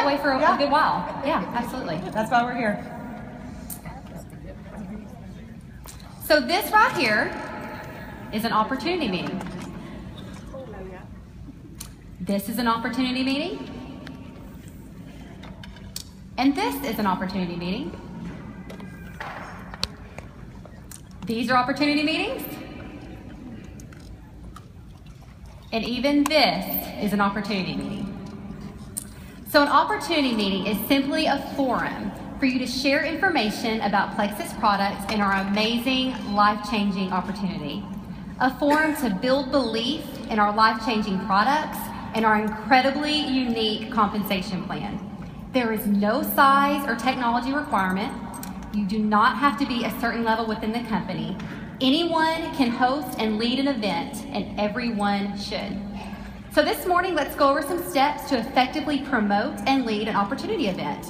way for a good while. Yeah, absolutely. That's why we're here. So this right here is an opportunity meeting. This is an opportunity meeting. And this is an opportunity meeting. These are opportunity meetings. And even this is an opportunity meeting. So an opportunity meeting is simply a forum for you to share information about Plexus products and our amazing life-changing opportunity. A forum to build belief in our life-changing products and our incredibly unique compensation plan. There is no size or technology requirement. You do not have to be a certain level within the company. Anyone can host and lead an event, and everyone should. So this morning, let's go over some steps to effectively promote and lead an opportunity event.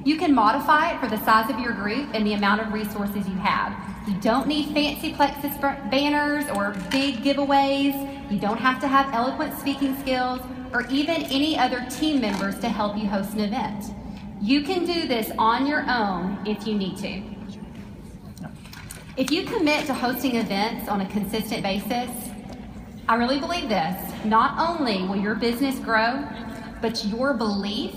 You can modify it for the size of your group and the amount of resources you have. You don't need fancy Plexus banners or big giveaways. You don't have to have eloquent speaking skills or even any other team members to help you host an event. You can do this on your own if you need to. If you commit to hosting events on a consistent basis, I really believe this, not only will your business grow, but your belief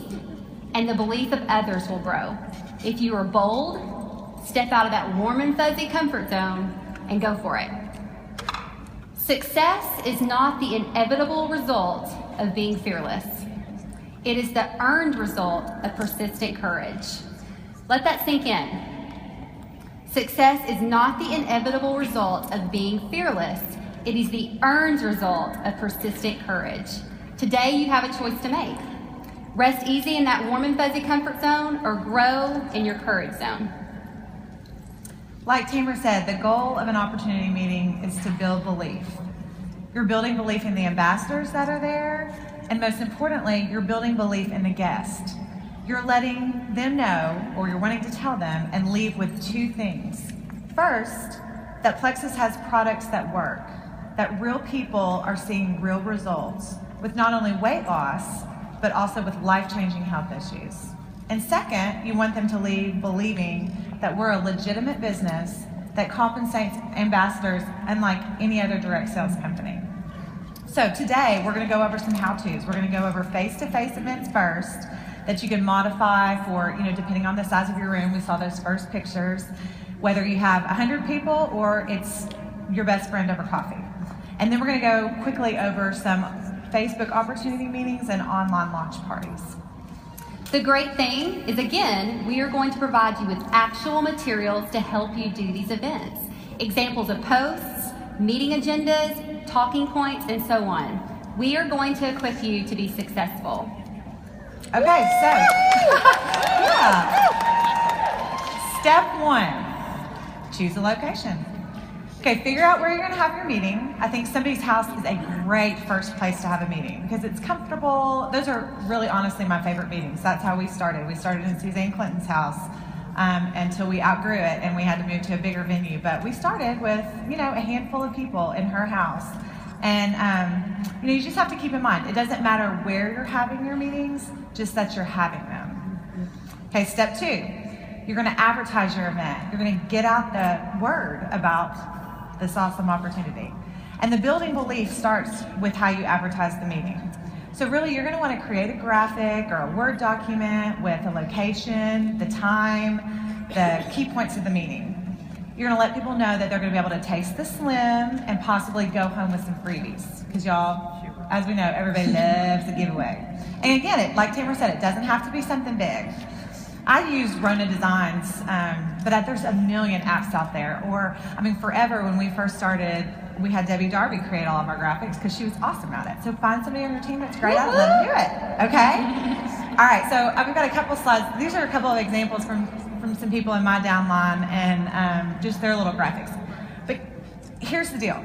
and the belief of others will grow. If you are bold, step out of that warm and fuzzy comfort zone and go for it. Success is not the inevitable result of being fearless. It is the earned result of persistent courage. Let that sink in. Success is not the inevitable result of being fearless. It is the earned result of persistent courage. Today you have a choice to make. Rest easy in that warm and fuzzy comfort zone or grow in your courage zone. Like Tamara said, the goal of an opportunity meeting is to build belief. You're building belief in the ambassadors that are there, and most importantly, you're building belief in the guest. You're letting them know, or you're wanting to tell them, and leave with two things. First, that Plexus has products that work, that real people are seeing real results with not only weight loss, but also with life-changing health issues. And second, you want them to leave believing that we're a legitimate business that compensates ambassadors unlike any other direct sales company. So today, we're gonna go over some how-tos. We're gonna go over face-to-face events first that you can modify for, depending on the size of your room. We saw those first pictures, whether you have 100 people or it's your best friend over coffee. And then we're gonna go quickly over some Facebook opportunity meetings and online launch parties. The great thing is, again, we are going to provide you with actual materials to help you do these events. Examples of posts, meeting agendas, talking points, and so on. We are going to equip you to be successful. Okay, so, Step one, choose a location. Okay, figure out where you're gonna have your meeting. I think somebody's house is a great first place to have a meeting because it's comfortable. Those are really honestly my favorite meetings. That's how we started. We started in Suzanne Clinton's house until we outgrew it and we had to move to a bigger venue. But we started with, a handful of people in her house. And you just have to keep in mind, it doesn't matter where you're having your meetings, just that you're having them. Okay, step two, you're gonna advertise your event. You're gonna get out the word about this awesome opportunity. And the building belief starts with how you advertise the meeting. So really, you're gonna wanna create a graphic or a Word document with a location, the time, the key points of the meeting. You're gonna let people know that they're gonna be able to taste the Slim and possibly go home with some freebies. Because y'all, as we know, everybody loves a giveaway. And again, like Tamara said, it doesn't have to be something big. I use Rona Designs, but there's a million apps out there. Or, forever when we first started, we had Debbie Darby create all of our graphics because she was awesome at it. So find somebody on your team that's great at it, let them do it, okay? All right, so I've got a couple slides. These are a couple of examples from some people in my downline and just their little graphics. But here's the deal.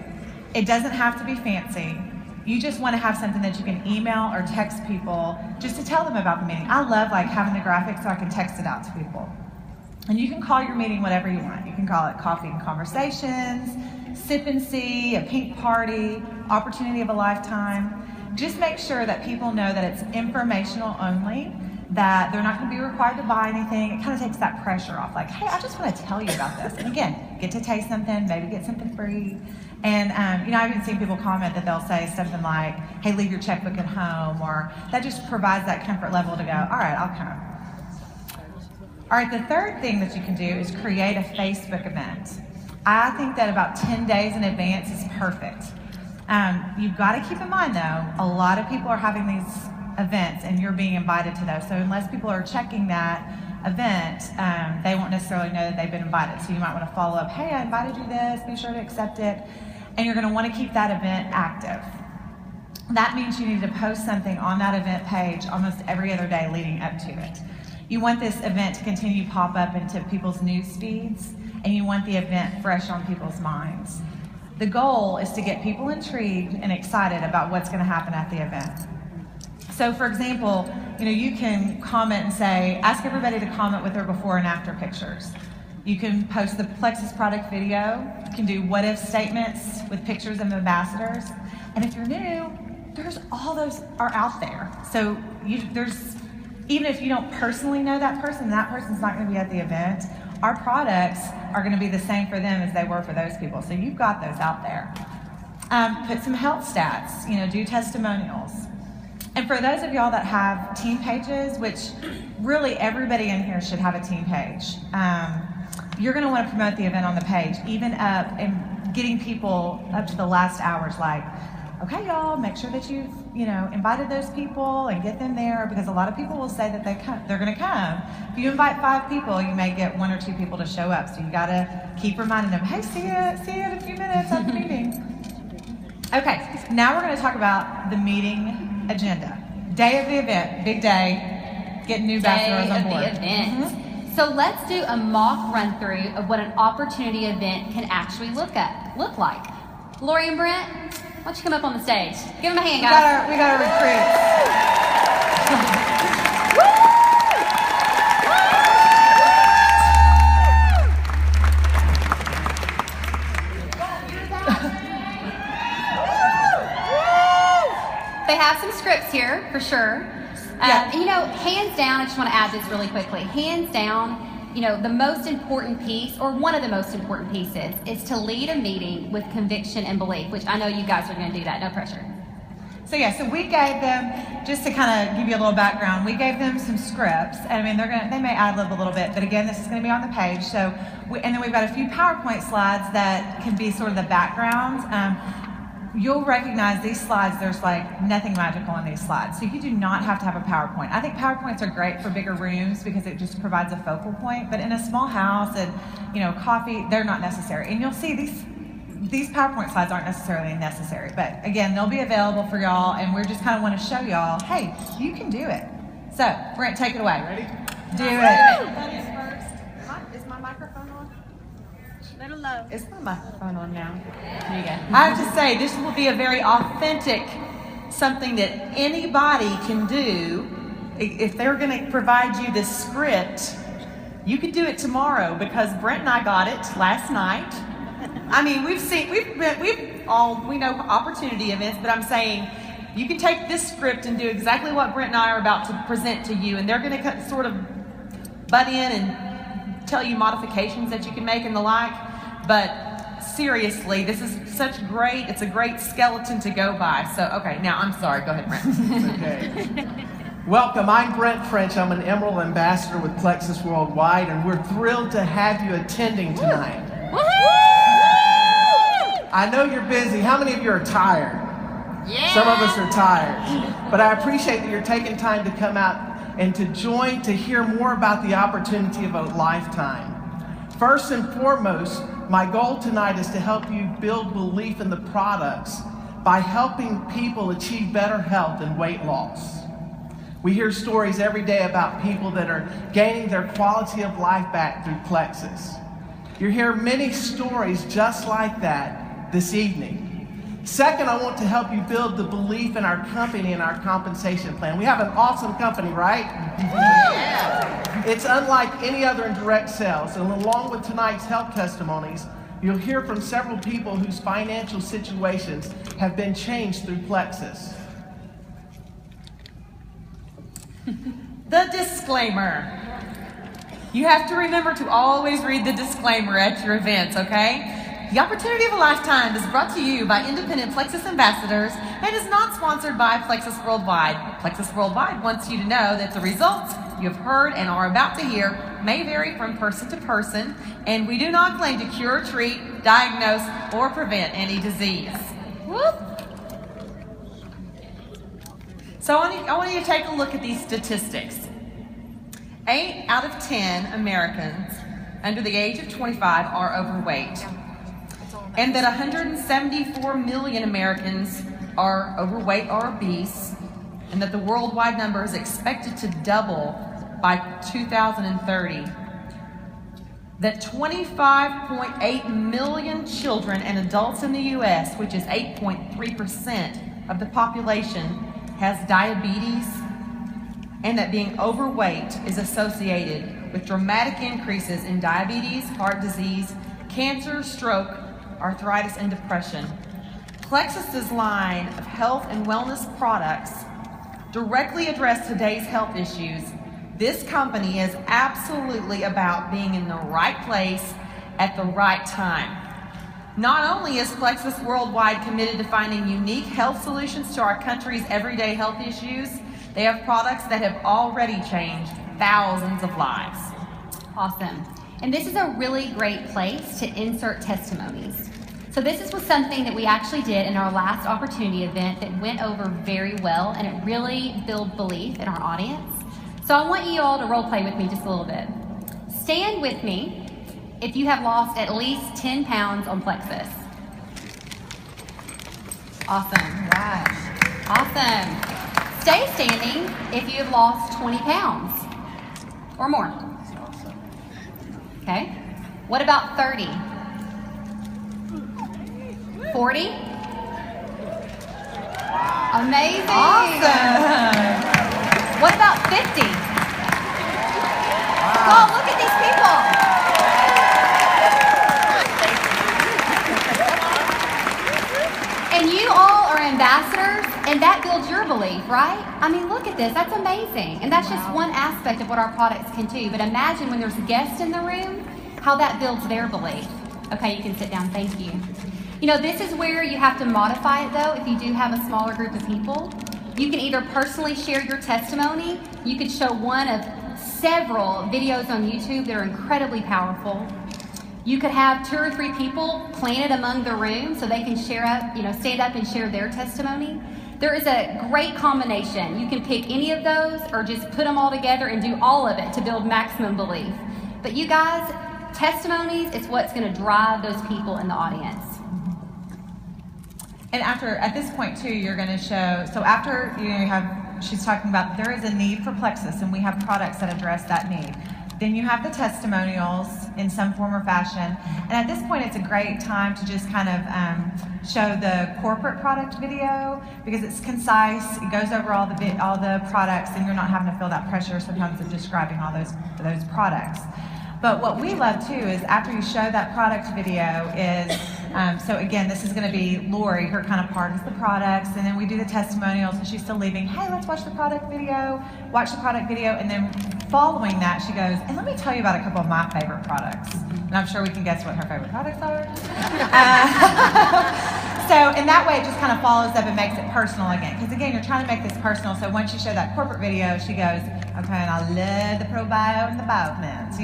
It doesn't have to be fancy. You just want to have something that you can email or text people just to tell them about the meeting. I love having the graphics so I can text it out to people. And you can call your meeting whatever you want. You can call it Coffee and Conversations, Sip and See, a pink party, opportunity of a lifetime. Just make sure that people know that it's informational only, that they're not going to be required to buy anything. It kind of takes that pressure off. Like, hey, I just want to tell you about this. And again, get to taste something, maybe get something free. And, I've even seen people comment that they'll say something like, hey, leave your checkbook at home, or that just provides that comfort level to go, all right, I'll come. All right, the third thing that you can do is create a Facebook event. I think that about 10 days in advance is perfect. You've got to keep in mind, though, a lot of people are having these events and you're being invited to those. So unless people are checking that event, they won't necessarily know that they've been invited. So you might want to follow up, hey, I invited you to this, be sure to accept it. And you're going to want to keep that event active. That means you need to post something on that event page almost every other day leading up to it. You want this event to continue to pop up into people's news feeds, and you want the event fresh on people's minds. The goal is to get people intrigued and excited about what's going to happen at the event. So for example, you can comment and say, ask everybody to comment with their before and after pictures. You can post the Plexus product video. You can do what if statements with pictures of ambassadors. And if you're new, there's all those are out there. So even if you don't personally know that person's not going to be at the event, our products are going to be the same for them as they were for those people. So you've got those out there. Put some health stats, do testimonials. And for those of y'all that have team pages, which really everybody in here should have a team page, you're going to want to promote the event on the page, even up and getting people up to the last hours like, okay, y'all, make sure that you've, invited those people and get them there, because a lot of people will say that they're going to come. If you invite 5 people, you may get 1 or 2 people to show up. So you got to keep reminding them, hey, see you in a few minutes at the meeting. Okay, now we're going to talk about the meeting agenda. Day of the event, big day, getting new ambassadors on board. Day of the event. So let's do a mock run through of what an opportunity event can actually look like. Lori and Brent, why don't you come up on the stage? Give them a hand, guys. We got our recruits. They have some scripts here, for sure. Yeah. Hands down, I just want to add this really quickly. Hands down, the most important piece, or one of the most important pieces, is to lead a meeting with conviction and belief, which I know you guys are going to do that, no pressure. So we gave them, just to kind of give you a little background, we gave them some scripts. And they may ad-lib a little bit, but again, this is going to be on the page. And then we've got a few PowerPoint slides that can be sort of the background. You'll recognize these slides, there's like nothing magical in these slides. So you do not have to have a PowerPoint. I think PowerPoints are great for bigger rooms because it just provides a focal point, but in a small house and, coffee, they're not necessary. And you'll see these PowerPoint slides aren't necessarily necessary, but again, they'll be available for y'all, and we just kind of want to show y'all, hey, you can do it. So, Brent, take it away. Ready? Do it. Ladies first. Is my microphone on? Little low. Is my microphone on now? There you go. I have to say, this will be a very authentic, something that anybody can do. If they're going to provide you this script, you could do it tomorrow, because Brent and I got it last night. We know opportunity events, but I'm saying you can take this script and do exactly what Brent and I are about to present to you, and they're going to sort of butt in and tell you modifications that you can make and the like. But seriously, this is it's a great skeleton to go by. So, okay, now I'm sorry. Go ahead, Brent. Okay. Welcome, I'm Brent French. I'm an Emerald Ambassador with Plexus Worldwide, and we're thrilled to have you attending tonight. I know you're busy. How many of you are tired? Yeah. Some of us are tired. But I appreciate that you're taking time to come out and to join to hear more about the opportunity of a lifetime. First and foremost, my goal tonight is to help you build belief in the products by helping people achieve better health and weight loss. We hear stories every day about people that are gaining their quality of life back through Plexus. You hear many stories just like that this evening. Second, I want to help you build the belief in our company and our compensation plan. We have an awesome company, right? Yeah. It's unlike any other in direct sales, and along with tonight's health testimonies, you'll hear from several people whose financial situations have been changed through Plexus. The disclaimer. You have to remember to always read the disclaimer at your events, okay? The opportunity of a lifetime is brought to you by independent Plexus ambassadors and is not sponsored by Plexus Worldwide. Plexus Worldwide wants you to know that the results you have heard and are about to hear may vary from person to person, and we do not claim to cure, treat, diagnose, or prevent any disease. Whoop. So I want you to take a look at these statistics. 8 out of 10 Americans under the age of 25 are overweight, and that 174 million Americans are overweight or obese, and that the worldwide number is expected to double by 2030. That 25.8 million children and adults in the U.S., which is 8.3% of the population, has diabetes, and that being overweight is associated with dramatic increases in diabetes, heart disease, cancer, stroke, arthritis, and depression. Plexus's line of health and wellness products directly address today's health issues. This company is absolutely about being in the right place at the right time. Not only is Plexus Worldwide committed to finding unique health solutions to our country's everyday health issues, they have products that have already changed thousands of lives. Awesome. And this is a really great place to insert testimonies. So this was something that we actually did in our last opportunity event that went over very well, and it really built belief in our audience. So I want you all to role play with me just a little bit. Stand with me if you have lost at least 10 pounds on Plexus. Awesome. Right. Awesome. Stay standing if you have lost 20 pounds or more. Okay. What about 30? 40? Amazing. Awesome. What about 50? Oh, look at these people. And you all are ambassadors, and that builds your belief, right? I mean, look at this. That's amazing. And that's just one aspect of what our products can do. But imagine when there's guests in the room, how that builds their belief. Okay, you can sit down. Thank you. You know, this is where you have to modify it, though, if you do have a smaller group of people. You can either personally share your testimony. You could show one of several videos on YouTube that are incredibly powerful. You could have 2 or 3 people planted among the room so they can share up, stand up and share their testimony. There is a great combination. You can pick any of those or just put them all together and do all of it to build maximum belief. But you guys, testimonies is what's going to drive those people in the audience. And at this point too, you're going to show, so after she's talking about there is a need for Plexus and we have products that address that need. Then you have the testimonials in some form or fashion. And at this point, it's a great time to just kind of show the corporate product video because it's concise. It goes over all the products, and you're not having to feel that pressure sometimes of describing all those products. But what we love too is after you show that product video is, so again, this is going to be Lori, her kind of part is the products, and then we do the testimonials and she's still leaving, hey, let's watch the product video, and then following that she goes, and let me tell you about a couple of my favorite products. And I'm sure we can guess what her favorite products are. So in that way it just kind of follows up and makes it personal again. Because again, you're trying to make this personal, so once you show that corporate video, she goes, okay, and I love the probio and the biomins,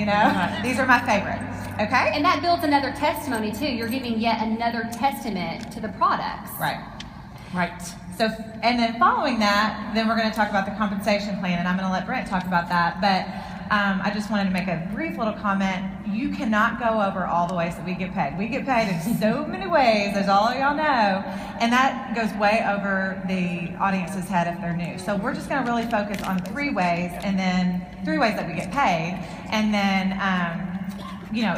These are my favorites, okay? And that builds another testimony too. You're giving yet another testament to the products. Right. So, and then following that, then we're going to talk about the compensation plan, and I'm going to let Brent talk about that. But I just wanted to make a brief little comment. You cannot go over all the ways that we get paid. We get paid in so many ways, as all of y'all know, and that goes way over the audience's head if they're new. So we're just going to really focus on 3 ways, and then 3 ways that we get paid, and then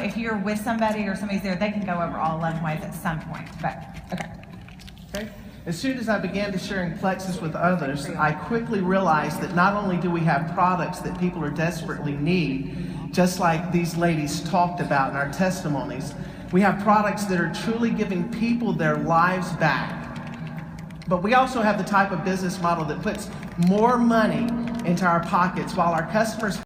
if you're with somebody or somebody's there, they can go over all 11 ways at some point. But okay. As soon as I began to sharing Plexus with others, I quickly realized that not only do we have products that people are desperately need, just like these ladies talked about in our testimonies, we have products that are truly giving people their lives back. But we also have the type of business model that puts more money into our pockets while our customers